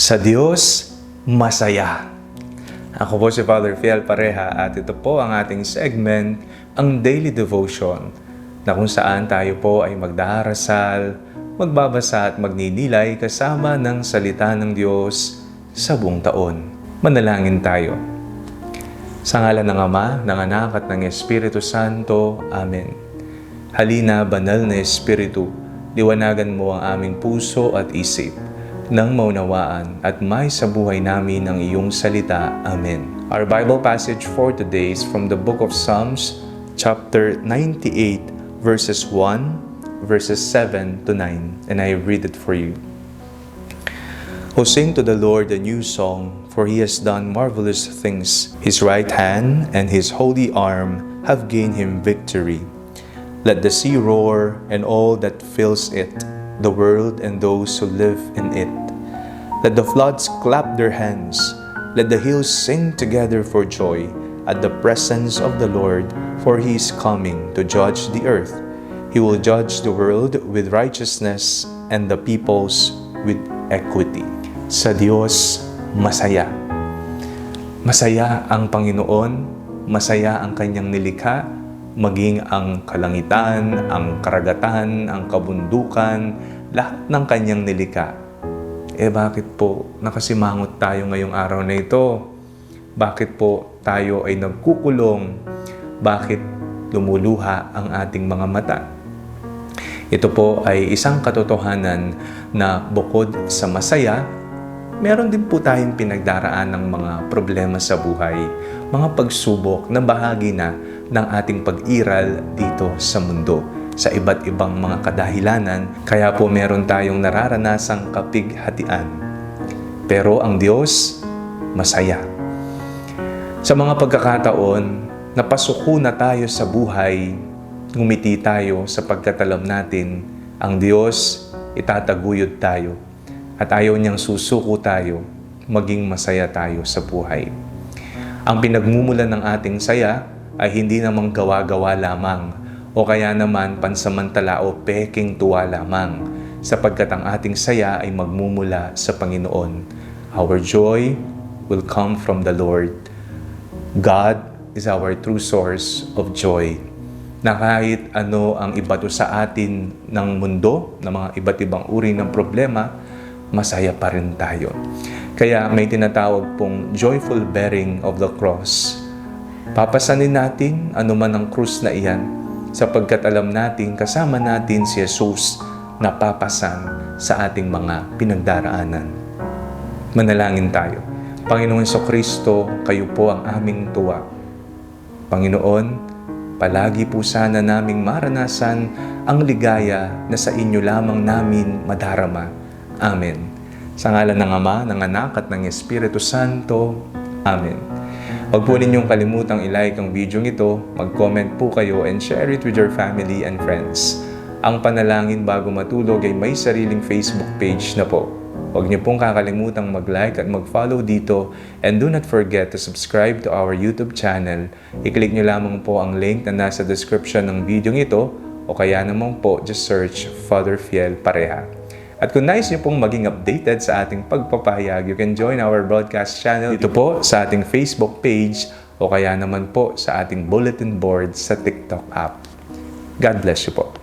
Sa Diyos, masaya. Ako po si Father Fiel Pareha at ito po ang ating segment, ang Daily Devotion, na kung saan tayo po ay magdarasal, magbabasa at magninilay kasama ng salita ng Diyos sa buong taon. Manalangin tayo. Sa ngalan ng Ama, ng Anak at ng Espiritu Santo. Amen. Halina, banal na Espiritu, liwanagan mo ang aming puso at isip, nang maunawaan at may sa buhay namin ang iyong salita. Amen. Our Bible passage for today is from the book of Psalms, chapter 98, verses 1, verses 7 to 9, and I read it for you. O sing to the Lord a new song, for he has done marvelous things. His right hand and his holy arm have gained him victory. Let the sea roar and all that fills it, the world and those who live in it. Let the floods clap their hands. Let the hills sing together for joy at the presence of the Lord, for he is coming to judge the earth. He will judge the world with righteousness and the peoples with equity. Sa Diyos, masaya. Masaya ang Panginoon, masaya ang kanyang nilikha, maging ang kalangitan, ang karagatan, ang kabundukan, lahat ng kanyang nilikha. Bakit po nakasimangot tayo ngayong araw na ito? Bakit po tayo ay nagkukulong? Bakit lumuluha ang ating mga mata? Ito po ay isang katotohanan na bukod sa masaya, meron din po tayong pinagdaraan ng mga problema sa buhay, mga pagsubok na bahagi na ng ating pag-iral dito sa mundo, sa iba't ibang mga kadahilanan, kaya po meron tayong nararanasang kapighatian. Pero ang Diyos, masaya. Sa mga pagkakataon, napasuko na tayo sa buhay, ngumiti tayo sapagkat alam natin, ang Diyos, itataguyod tayo. At ayaw niyang susuko tayo, maging masaya tayo sa buhay. Ang pinagmumulan ng ating saya ay hindi namang gawa-gawa lamang o kaya naman pansamantala o peking tuwa lamang, sapagkat ang ating saya ay magmumula sa Panginoon. Our joy will come from the Lord. God is our true source of joy. Na kahit ano ang ibato sa atin ng mundo, ng mga iba't ibang uri ng problema, masaya pa rin tayo. Kaya may tinatawag pong joyful bearing of the cross. Papasanin natin anuman ang krus na iyan, sapagkat alam natin kasama natin si Jesus na papasan sa ating mga pinagdaraanan. Manalangin tayo. Panginoong Jesucristo, kayo po ang aming tuwa. Panginoon, palagi po sana naming maranasan ang ligaya na sa inyo lamang namin madarama. Amen. Sa ngalan ng Ama, ng Anak at ng Espiritu Santo. Amen. Huwag po ninyong kalimutang i-like ang video ito, mag-comment po kayo and share it with your family and friends. Ang Panalangin Bago Matulog ay may sariling Facebook page na po. Huwag niyo pong kakalimutang mag-like at mag-follow dito, and do not forget to subscribe to our YouTube channel. I-click niyo lamang po ang link na nasa description ng video ito, o kaya naman po just search Father Fiel Pareha. At kung nais niyo pong maging updated sa ating pagpapahayag, you can join our broadcast channel dito po sa ating Facebook page o kaya naman po sa ating bulletin board sa TikTok app. God bless you po.